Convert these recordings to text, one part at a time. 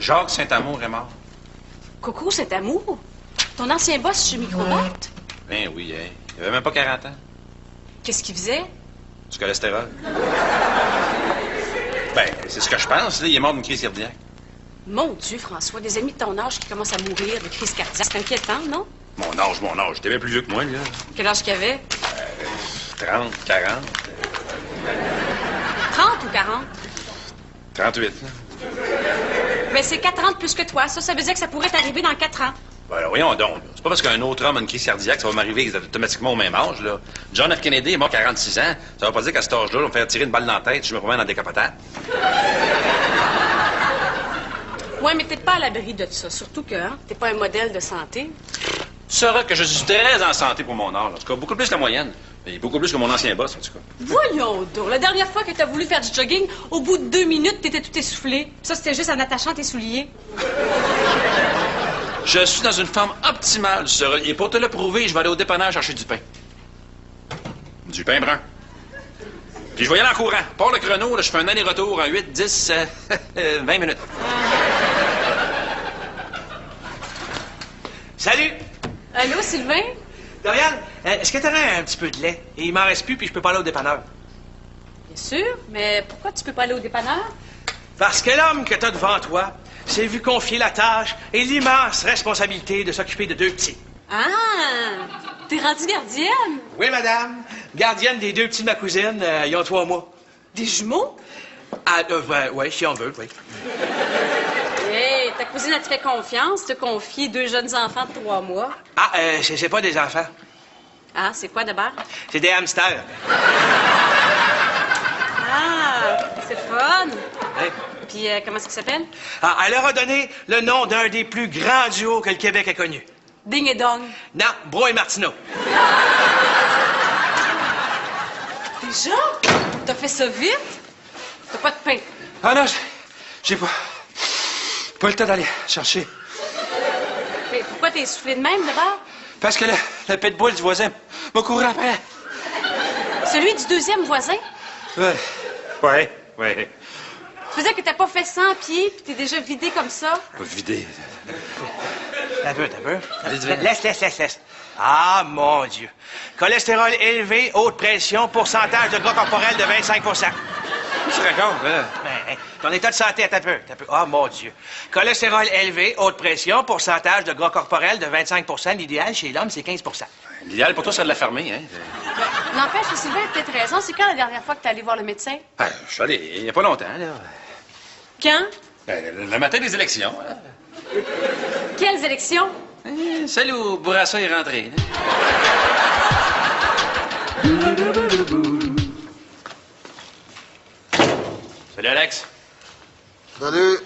Jacques Saint-Amour est mort. Coco, cet amour? Ton ancien boss chez Microbat? Ben oui, hein. Il avait même pas 40 ans. Qu'est-ce qu'il faisait? Du cholestérol. Ben, c'est ce que je pense, là. Il est mort d'une crise cardiaque. Mon Dieu, François, des amis de ton âge qui commencent à mourir de crise cardiaque. C'est inquiétant, non? Mon âge. T'es bien plus vieux que moi, là. Quel âge qu'il avait? 30, 40. 30 ou 40? 38, là. Ben, c'est 4 ans de plus que toi. Ça veut dire que ça pourrait t'arriver dans 4 ans. Ben, alors, voyons donc. Là. C'est pas parce qu'un autre homme a une crise cardiaque que ça va m'arriver automatiquement au même âge, là. John F. Kennedy est mort 46 ans. Ça veut pas dire qu'à cet âge-là, on va me faire tirer une balle dans la tête si je me promène en décapotable. Ouais, mais t'es pas à l'abri de ça. Surtout que, hein, t'es pas un modèle de santé. Tu sauras que je suis très en santé pour mon âge. En tout cas, beaucoup plus que la moyenne. Et beaucoup plus que mon ancien boss, en tout cas. Voyons donc. La dernière fois que t'as voulu faire du jogging, au bout de 2 minutes, t'étais tout essoufflé. Ça, c'était juste en attachant tes souliers. Je suis dans une forme optimale, tu sauras. Et pour te le prouver, je vais aller au dépanneur chercher du pain. Du pain brun. Puis je vais y aller en courant. Pars le chrono, là, je fais un aller-retour en 8, 10, 20 minutes. Salut! Allô, Sylvain? Dorian, est-ce que t'aurais un petit peu de lait? Et il m'en reste plus, puis je peux pas aller au dépanneur. Bien sûr, mais pourquoi tu peux pas aller au dépanneur? Parce que l'homme que t'as devant toi s'est vu confier la tâche et l'immense responsabilité de s'occuper de 2 petits. Ah! T'es rendue gardienne? Oui, madame. Gardienne des 2 petits de ma cousine, ils ont 3 mois. Des jumeaux? Ah, ouais, si on veut, oui. Hey, ta cousine, elle te fait confiance, te confier 2 jeunes enfants de 3 mois. Ah, c'est pas des enfants. Ah, c'est quoi d'abord? C'est des hamsters. Ah, c'est fun. Hein? Puis, comment est-ce qu'il s'appelle? Ah, elle leur a donné le nom d'un des plus grands duos que le Québec a connu. Ding et Dong. Non, Bro et Martineau. Déjà? T'as fait ça vite? T'as pas de pain. Ah non, j'ai pas le temps d'aller chercher. Mais pourquoi t'es essoufflé de même, d'abord? Parce que le pitbull du voisin m'a couru après. Celui du 2e voisin? Ouais. Tu veux dire que t'as pas fait 100 pieds puis t'es déjà vidé comme ça? Pas vidé. Un peu. Laisse. Ah, mon Dieu. Cholestérol élevé, haute pression, pourcentage de gras corporel de 25 Qu'est-ce que tu racontes, là? Ben, ton état de santé, un peu. Ah, mon Dieu. Cholestérol élevé, haute pression, pourcentage de gras corporel de 25 l'idéal chez l'homme, c'est 15 L'idéal pour toi, c'est de la fermer, hein? N'empêche que Sylvain a peut-être raison. C'est quand la dernière fois que t'es allé voir le médecin? Ah, je suis allé il y a pas longtemps, là. Quand? Ben, le matin des élections, là. Quelles élections? Celle où Bourassa est rentré, là. Salut, Alex. Salut.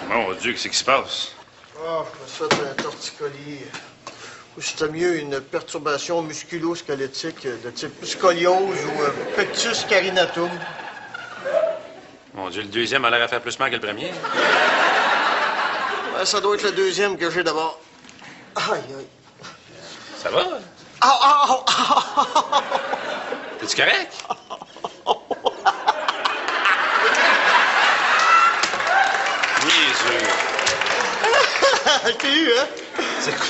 Mon Dieu, qu'est-ce qui se passe? Ah, je me souhaite un torticolis. Ou c'était mieux une perturbation musculo-squelettique de type scoliose ou pectus carinatum. Mon Dieu, le deuxième a l'air à faire plus mal que le premier. Ben, ça doit être le deuxième que j'ai d'abord. Aïe. Ça va? Ah! T'es-tu correct? Jésus. T'es eu, hein?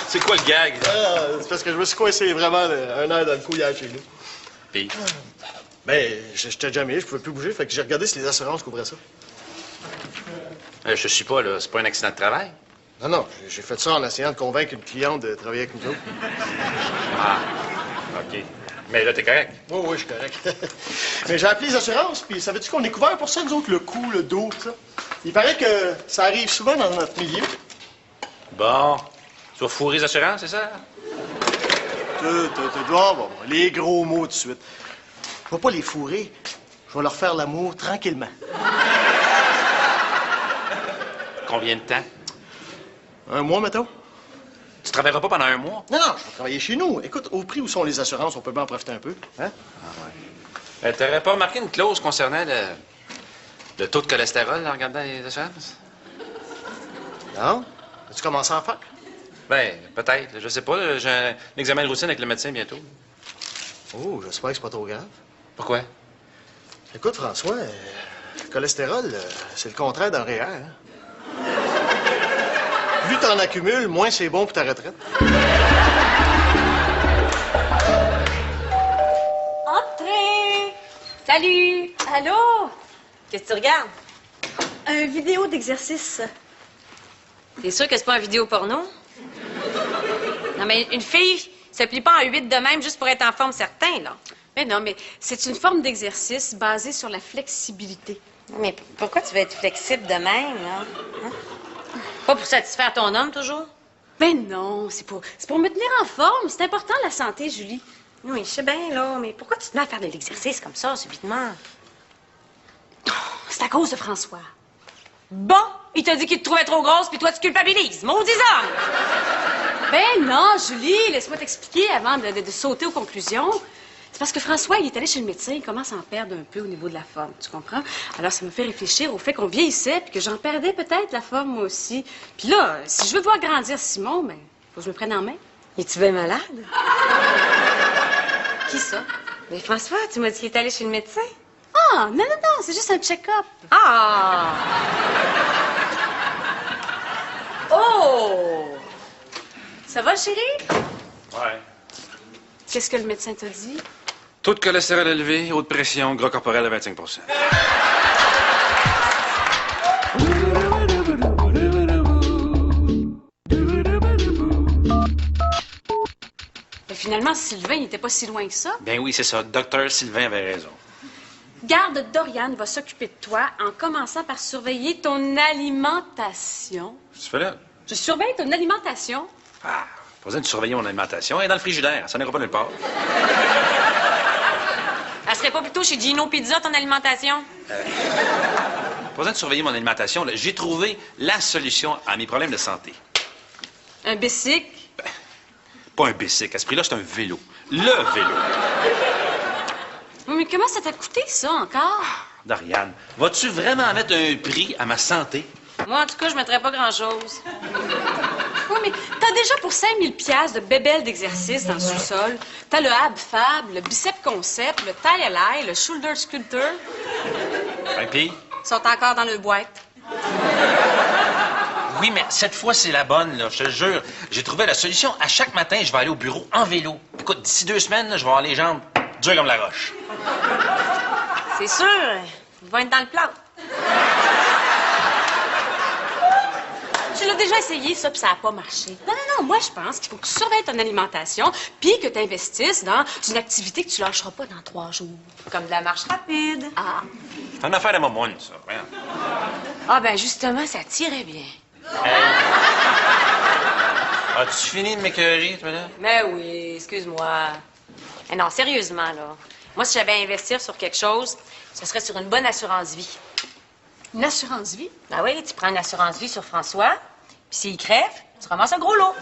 C'est quoi le gag? Ah, c'est parce que je me suis coincé vraiment un air dans le cou hier chez nous. Pis? Ben, j'étais jamais, je pouvais plus bouger, fait que j'ai regardé si les assurances couvraient ça. Je suis pas, là. C'est pas un accident de travail? Non, j'ai fait ça en essayant de convaincre une cliente de travailler avec nous autres. Ah, OK. Mais là, t'es correct? Oui, je suis correct. Mais j'ai appelé les assurances, puis savais-tu qu'on est couvert pour ça, nous autres, le cou, le dos, tout ça? Il paraît que ça arrive souvent dans notre milieu. Bon. Tu vas fourrer les assurances, c'est ça? Bon, les gros mots tout de suite. Je vais pas les fourrer. Je vais leur faire l'amour tranquillement. Combien de temps? Un mois, mettons? Tu travailleras pas pendant un mois? Non, je vais travailler chez nous. Écoute, au prix où sont les assurances, on peut bien en profiter un peu. Hein? Ah ouais. T'aurais pas remarqué une clause concernant le taux de cholestérol en regardant les assurances? Non? As-tu commencé à en faire? Ben, peut-être. Je sais pas. Là, j'ai un examen de routine avec le médecin bientôt. Oh, j'espère que c'est pas trop grave. Pourquoi? Écoute, François, Cholestérol, c'est le contraire d'un REER. Hein? Plus t'en accumules, moins c'est bon pour ta retraite. Entrez! Salut! Allô? Qu'est-ce que tu regardes? Un vidéo d'exercice. T'es sûr que c'est pas un vidéo porno? Non, mais une fille se plie pas en 8 de même juste pour être en forme certain, là. Mais non, mais c'est une forme d'exercice basée sur la flexibilité. Mais pourquoi tu veux être flexible de même, là? Hein? Pas pour satisfaire ton homme, toujours? Ben non, c'est pour me tenir en forme. C'est important, la santé, Julie. Oui, je sais bien, là, mais pourquoi tu te mets à faire de l'exercice comme ça, subitement? C'est à cause de François. Bon, il t'a dit qu'il te trouvait trop grosse, puis toi, tu culpabilises. Maudit homme! Ben non, Julie, laisse-moi t'expliquer avant de sauter aux conclusions. C'est parce que François, il est allé chez le médecin, il commence à en perdre un peu au niveau de la forme, tu comprends? Alors, ça me fait réfléchir au fait qu'on vieillissait, puis que j'en perdais peut-être la forme, moi aussi. Puis là, si je veux voir grandir Simon, ben, faut que je me prenne en main. Es-tu bien malade? Qui ça? Mais François, tu m'as dit qu'il est allé chez le médecin? Ah, non, c'est juste un check-up. Ah! Oh! Ça va, chérie? Ouais. Qu'est-ce que le médecin t'a dit? Taux de cholestérol élevé, haute pression, gras corporel à 25 %. Ben, finalement, Sylvain, il n'était pas si loin que ça. Ben oui, c'est ça. Docteur Sylvain avait raison. Garde Dorian va s'occuper de toi en commençant par surveiller ton alimentation. Qu'est-ce que tu fais là? Je surveille ton alimentation. Ah, pas besoin de surveiller mon alimentation. Elle est dans le frigidaire. Ça n'ira pas nulle part. Elle serait pas plutôt chez Gino Pizza, ton alimentation? Pas besoin de surveiller mon alimentation. Là. J'ai trouvé la solution à mes problèmes de santé. Un bicycle. Pas un bicycle. À ce prix-là, c'est un vélo. Le vélo. Oui, mais comment ça t'a coûté, ça, encore? Doriane, vas-tu vraiment mettre un prix à ma santé? Moi, en tout cas, je mettrais pas grand-chose. Oui, mais t'as déjà pour 5000 piastres de bébelles d'exercice dans le sous-sol. T'as le Ab Fab, le Bicep Concept, le Tie Ally, le Shoulder Sculptor. Un pis? Ils sont encore dans le boîte. Oui, mais cette fois, c'est la bonne, là. Je te jure. J'ai trouvé la solution. À chaque matin, je vais aller au bureau en vélo. Écoute, d'ici 2 semaines, là, je vais avoir les jambes dures comme la roche. C'est sûr. Ils vont être dans le plat. Tu l'as déjà essayé, ça, puis ça n'a pas marché. Non, moi, je pense qu'il faut que tu surveilles ton alimentation, puis que tu investisses dans une activité que tu lâcheras pas dans 3 jours. Comme de la marche rapide. Ah. C'est une affaire de momoune, ça. Voyons. Ah, ben justement, ça tirait bien. As-tu fini de m'écœurer, toi, là? Mais oui, excuse-moi. Mais non, sérieusement, là. Moi, si j'avais à investir sur quelque chose, ce serait sur une bonne assurance vie. Une assurance vie? Ben oui, tu prends une assurance vie sur François, puis s'il crève, tu ramasses un gros lot.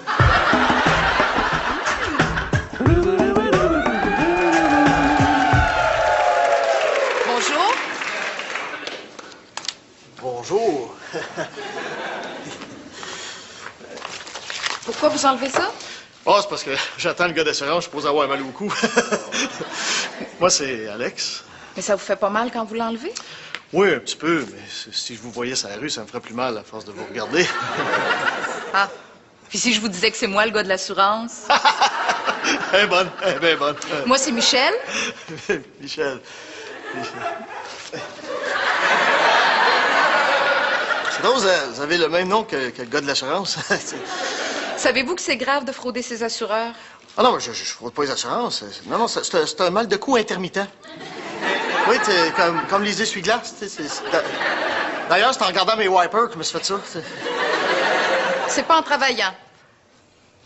Bonjour. Bonjour. Pourquoi vous enlevez ça? Ah, c'est parce que j'attends le gars d'assurance, je suppose avoir mal au cou. Moi, c'est Alex. Mais ça vous fait pas mal quand vous l'enlevez? Oui, un petit peu, mais si je vous voyais sur la rue, ça me ferait plus mal à force de vous regarder. Ah. Puis si je vous disais que c'est moi le gars de l'assurance? Elle est bonne, elle est bien bonne. Moi, c'est Michel. Michel. C'est drôle, vous avez le même nom que le gars de l'assurance. Savez-vous que c'est grave de frauder ses assureurs? Ah non, je fraude pas les assurances. Non, c'est un mal de cou intermittent. Oui, comme les essuie-glaces. D'ailleurs, c'est en regardant mes wipers que je me suis fait ça. C'est pas en travaillant.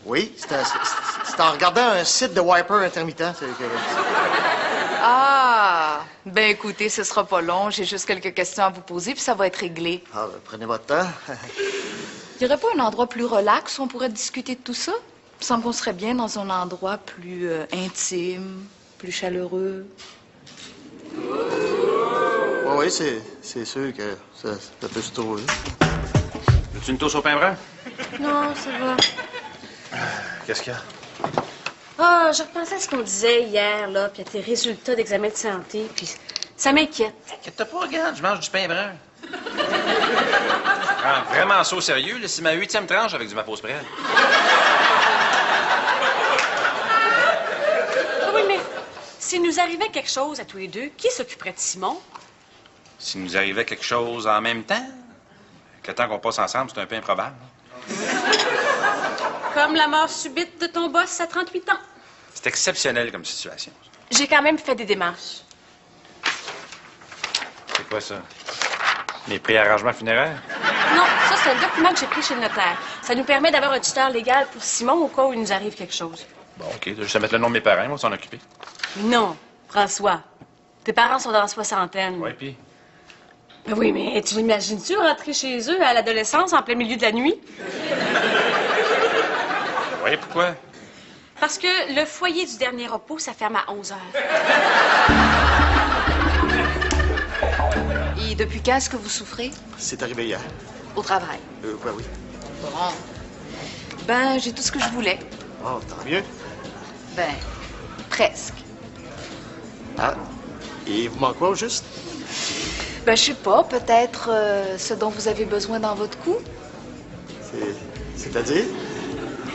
Oui, c'est en regardant un site de wipers intermittent. Ah! Ben écoutez, ce sera pas long. J'ai juste quelques questions à vous poser, puis ça va être réglé. Ah, ben, prenez votre temps. Il y aurait pas un endroit plus relax où on pourrait discuter de tout ça? Il me semble qu'on serait bien dans un endroit plus intime, plus chaleureux. Oui, c'est sûr que ça peut se trouver. Veux-tu une toast au pain brun? Non, ça va. Qu'est-ce qu'il y a? Ah, je repensais à ce qu'on disait hier, là, puis à tes résultats d'examen de santé, puis Ça m'inquiète. T'inquiète pas, regarde, je mange du pain brun. Je prends vraiment ça au sérieux, là. C'est ma 8e tranche avec du Mapos Prel. Oui, mais s'il nous arrivait quelque chose à tous les deux, qui s'occuperait de Simon? S'il nous arrivait quelque chose en même temps, que tant qu'on passe ensemble, c'est un peu improbable. Comme la mort subite de ton boss à 38 ans. C'est exceptionnel comme situation. J'ai quand même fait des démarches. C'est quoi ça? Les préarrangements funéraires? Non, ça, c'est un document que j'ai pris chez le notaire. Ça nous permet d'avoir un tuteur légal pour Simon au cas où il nous arrive quelque chose. Bon, OK. Juste à mettre le nom de mes parents, ils vont s'en occuper. Non, François. Tes parents sont dans la soixantaine. Ouais, puis? Oui, mais tu l'imagines-tu rentrer chez eux à l'adolescence en plein milieu de la nuit? Oui, pourquoi? Parce que le foyer du dernier repos, ça ferme à 11 heures. Et depuis quand est-ce que vous souffrez? C'est arrivé hier. Au travail. Quoi, oui. Bon. Ben, j'ai tout ce que je voulais. Oh, tant mieux. Ben, presque. Ah, et il vous manque quoi, au juste? Ben, je sais pas, peut-être ce dont vous avez besoin dans votre cou? C'est-à-dire?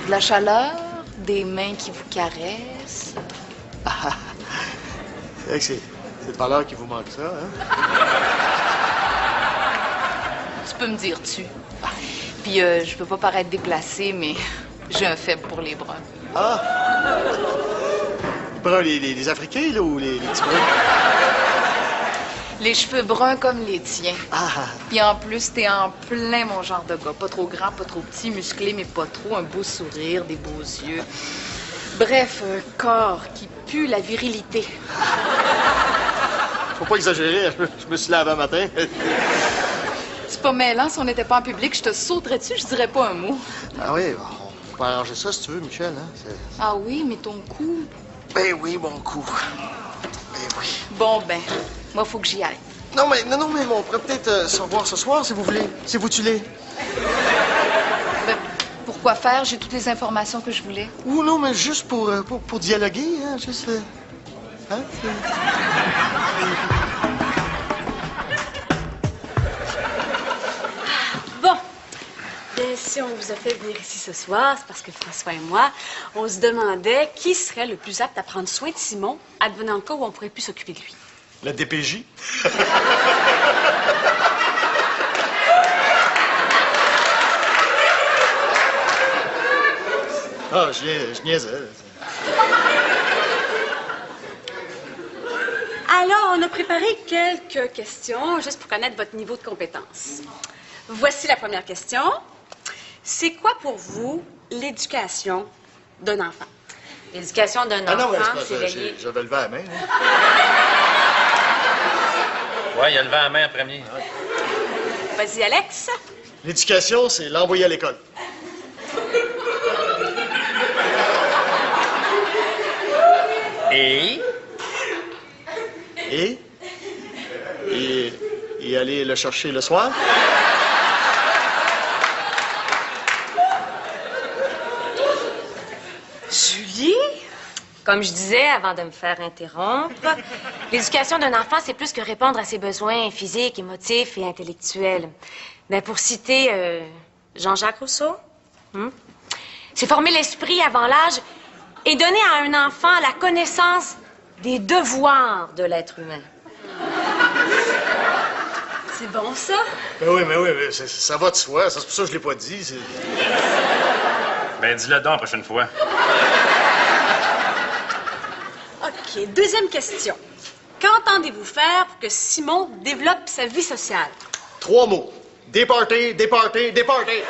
De la chaleur, des mains qui vous caressent. Ah, c'est vrai que c'est de valeur qu'il vous manque ça, hein? Tu peux me dire tu. Puis je peux pas paraître déplacée, mais j'ai un faible pour les bruns. Ah! Les Africains, là, ou les petits bruns? Les cheveux bruns comme les tiens. Ah! Puis en plus, t'es en plein mon genre de gars. Pas trop grand, pas trop petit, musclé, mais pas trop. Un beau sourire, des beaux yeux. Bref, un corps qui pue la virilité. Faut pas exagérer, je me suis lavé un matin. C'est pas mêlant, si on n'était pas en public, je te sauterais dessus, je dirais pas un mot. Ah oui, on peut arranger ça si tu veux, Michel, hein? Ah oui, mais ton cou... Ben oui, mon cou. Ben oui. Bon, ben, moi, faut que j'y aille. Non, mais on pourrait peut-être se revoir ce soir, si vous voulez. Si vous tuez. Ben, pourquoi faire? J'ai toutes les informations que je voulais. Ou non, mais juste pour dialoguer, hein? Juste... hein? Bon. Bien, si on vous a fait venir ici ce soir, c'est parce que François et moi, on se demandait qui serait le plus apte à prendre soin de Simon, advenant le cas où on pourrait plus s'occuper de lui. La DPJ? Ah, je niaisais. Alors, on a préparé quelques questions, juste pour connaître votre niveau de compétence. Voici la première question. C'est quoi pour vous l'éducation d'un enfant? L'éducation d'un Ah non, enfant, c'est c'est pas veiller. j'avais levé la main. Hein. Ouais, il a levé la main en premier. Vas-y, Alex. L'éducation, c'est l'envoyer à l'école. Et? Et aller le chercher le soir? Julie? Comme je disais avant de me faire interrompre, l'éducation d'un enfant, c'est plus que répondre à ses besoins physiques, émotifs et intellectuels. Ben, pour citer Jean-Jacques Rousseau, c'est former l'esprit avant l'âge et donner à un enfant la connaissance des devoirs de l'être humain. C'est bon, ça? Mais oui, ça va de soi. C'est pour ça que je l'ai pas dit. Ben, dis-le donc la prochaine fois. OK. Deuxième question. Qu'entendez-vous faire pour que Simon développe sa vie sociale? 3 mots. Départé, départé, départé.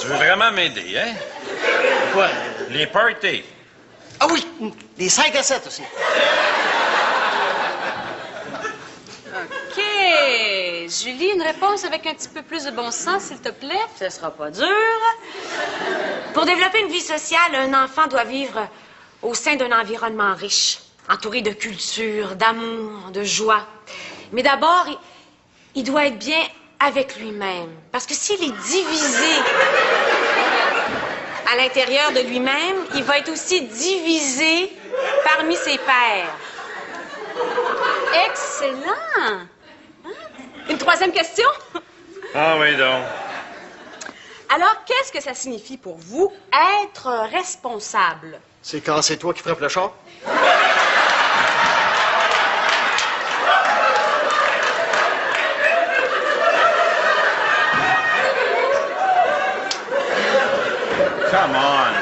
Tu veux vraiment m'aider, hein? Quoi? Les parties. Ah oui, les 5 à 7 aussi. OK. Julie, une réponse avec un petit peu plus de bon sens, s'il te plaît? Ce sera pas dur. Pour développer une vie sociale, un enfant doit vivre au sein d'un environnement riche, entouré de culture, d'amour, de joie. Mais d'abord, il doit être bien avec lui-même. Parce que s'il est divisé à l'intérieur de lui-même, il va être aussi divisé parmi ses pairs. Excellent! Hein? Une troisième question? Ah oui, donc. Alors, qu'est-ce que ça signifie pour vous, être responsable? C'est quand c'est toi qui frappes le char? Come on.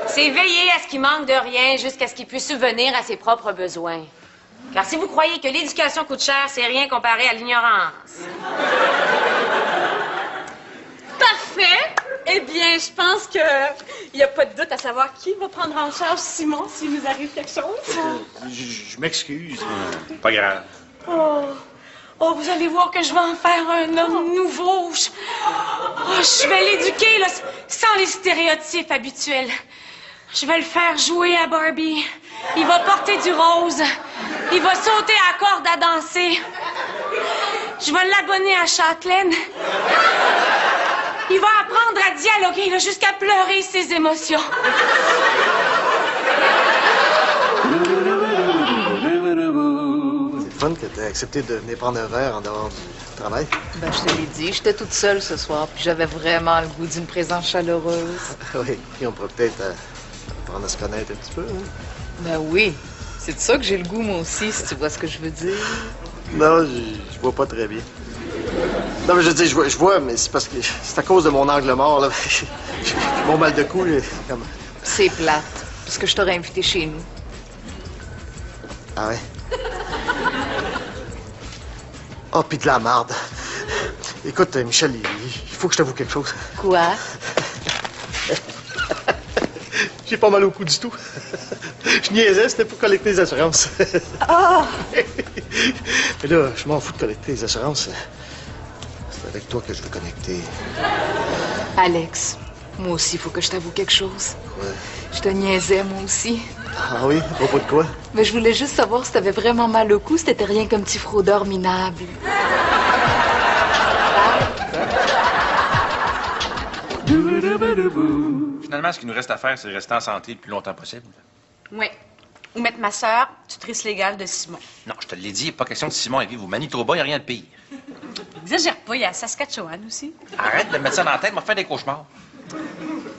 C'est veiller à ce qu'il manque de rien jusqu'à ce qu'il puisse subvenir à ses propres besoins. Car si vous croyez que l'éducation coûte cher, c'est rien comparé à l'ignorance. Parfait! Eh bien, je pense que il n'y a pas de doute à savoir qui va prendre en charge Simon s'il nous arrive quelque chose. Je m'excuse. Pas grave. Oh, vous allez voir que je vais en faire un homme nouveau. Je vais l'éduquer, là, sans les stéréotypes habituels. Je vais le faire jouer à Barbie. Il va porter du rose. Il va sauter à corde à danser. Je vais l'abonner à Châtelaine. Il va apprendre à dialoguer, là, jusqu'à pleurer ses émotions. C'est fun que tu aies accepté de venir prendre un verre en dehors du travail. Ben, je te l'ai dit, j'étais toute seule ce soir, puis j'avais vraiment le goût d'une présence chaleureuse. Oui, puis on pourrait peut-être apprendre à se connaître un petit peu. Hein? Ben oui, c'est de ça que j'ai le goût, moi aussi, si tu vois ce que je veux dire. Non, je vois pas très bien. Non, mais je dis, je vois, mais c'est parce que c'est à cause de mon angle mort, là. J'ai mon mal de cou, là, comme... C'est plate, parce que je t'aurais invité chez nous. Ah ouais? Oh, pis de la marde. Écoute, Michel, il faut que je t'avoue quelque chose. Quoi? J'ai pas mal au cou du tout. Je niaisais, c'était pour collecter les assurances. Ah! Mais là, je m'en fous de collecter les assurances. C'est avec toi que je veux connecter. Alex, moi aussi, il faut que je t'avoue quelque chose. Ouais. Je te niaisais, moi aussi. Ah oui? À propos de quoi? Mais je voulais juste savoir si t'avais vraiment mal au cou, si t'étais rien qu'un petit fraudeur minable. Finalement, ce qu'il nous reste à faire, c'est rester en santé le plus longtemps possible. Oui. Ou mettre ma sœur, tutrice légale de Simon. Non, je te l'ai dit, il n'est pas question de Simon et vivre au Manitoba, il n'y a rien de pire. Exagère pas, il y a Saskatchewan aussi. Arrête de me mettre ça dans la tête, m'a fait des cauchemars.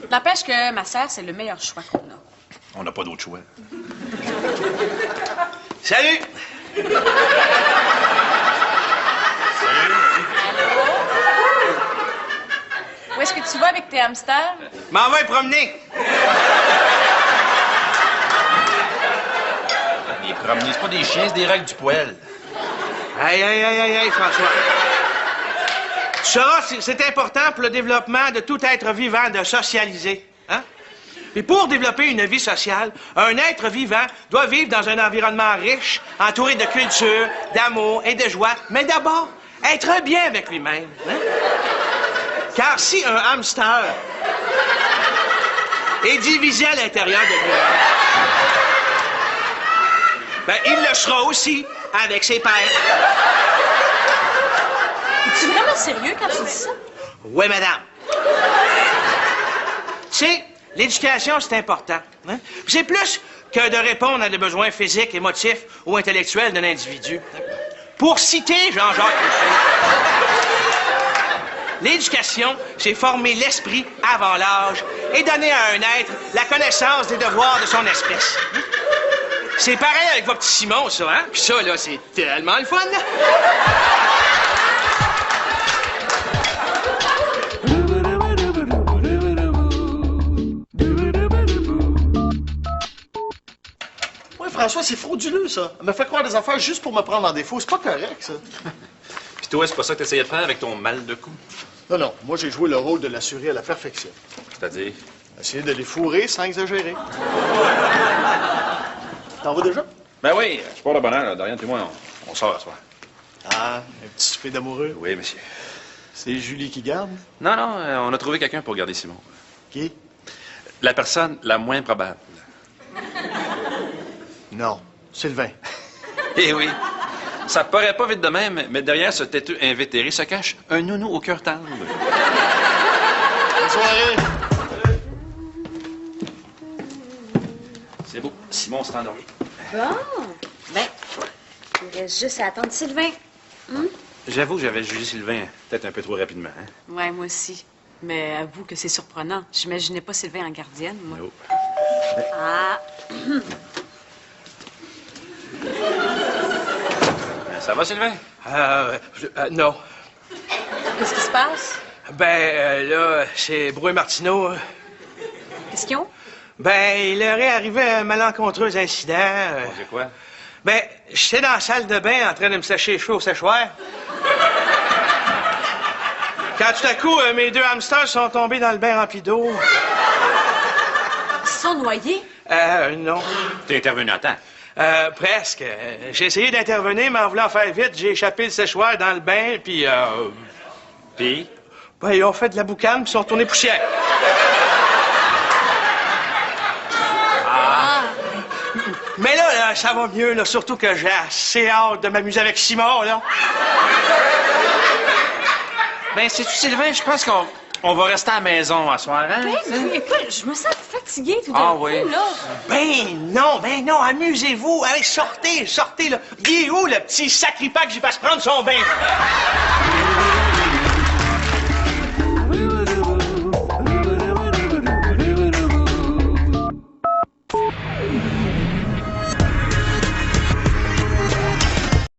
N'empêche que ma sœur, c'est le meilleur choix qu'on a. On n'a pas d'autre choix. Salut! Où est-ce que tu vas avec tes hamsters? M'en va y promener. Les promener, c'est pas des chiens, c'est des règles du poêle. Hey, François. Tu sauras, c'est important pour le développement de tout être vivant de socialiser. Hein? Et pour développer une vie sociale, un être vivant doit vivre dans un environnement riche, entouré de culture, d'amour et de joie, mais d'abord, être bien avec lui-même. Hein? Car si un hamster est divisé à l'intérieur de lui-même, ben, il le sera aussi avec ses pairs. Es-tu vraiment sérieux quand tu dis ça? Oui, madame. Tu sais, l'éducation, c'est important. Hein? C'est plus que de répondre à des besoins physiques, émotifs ou intellectuels d'un individu. Pour citer Jean-Jacques Rousseau, l'éducation, c'est former l'esprit avant l'âge et donner à un être la connaissance des devoirs de son espèce. C'est pareil avec votre petit Simon, ça, hein? Puis ça, là, c'est tellement le fun, là. Ouais, François, c'est frauduleux, ça. Elle me fait croire des affaires juste pour me prendre en défaut. C'est pas correct, ça. Puis toi, c'est pas ça que tu essayais de faire avec ton mal de cou? Non. Moi, j'ai joué le rôle de l'assurer à la perfection. C'est-à-dire? Essayer de les fourrer sans exagérer. T'en vas déjà? Ben oui, je pars de bonheur, là. Dorian et moi, on sort à soir. Ah, un petit souper d'amoureux. Oui, monsieur. C'est Julie qui garde? Non, on a trouvé quelqu'un pour garder Simon. Qui? La personne la moins probable. Non, Sylvain. Eh oui. Ça paraît pas vite de même, mais derrière ce têteux invétéré se cache un nounou au cœur tendre. Bonne soirée. C'est beau. Simon s'est endormi. Bon. Ben, il reste juste à attendre Sylvain. J'avoue que j'avais jugé Sylvain peut-être un peu trop rapidement. Hein? Ouais, moi aussi. Mais avoue que c'est surprenant. J'imaginais pas Sylvain en gardienne, moi. No. Ah. Ça va, Sylvain? Non. Qu'est-ce qui se passe? Là, c'est Brouet Martineau. Qu'est-ce qu'ils ont? Il leur est arrivé un malencontreux incident. C'est quoi? J'étais dans la salle de bain en train de me sécher les cheveux au séchoir. Quand tout à coup, mes 2 hamsters sont tombés dans le bain rempli d'eau. Ils se sont noyés? Non. T'es intervenu à temps. Presque. J'ai essayé d'intervenir, mais en voulant faire vite, j'ai échappé le séchoir dans le bain, puis... Puis? Ils ont fait de la boucane, puis sont tournés poussière. Mais là, ça va mieux, là, surtout que j'ai assez hâte de m'amuser avec Simon, là. C'est-tu, Sylvain? Je pense qu'on va rester à la maison à soir, hein? Oui, écoute, je me sens fatiguée tout d'un Ah coup, oui. là. Non, amusez-vous. Allez, sortez, là. Il est où, le petit sacripac que j'y passe prendre son bain?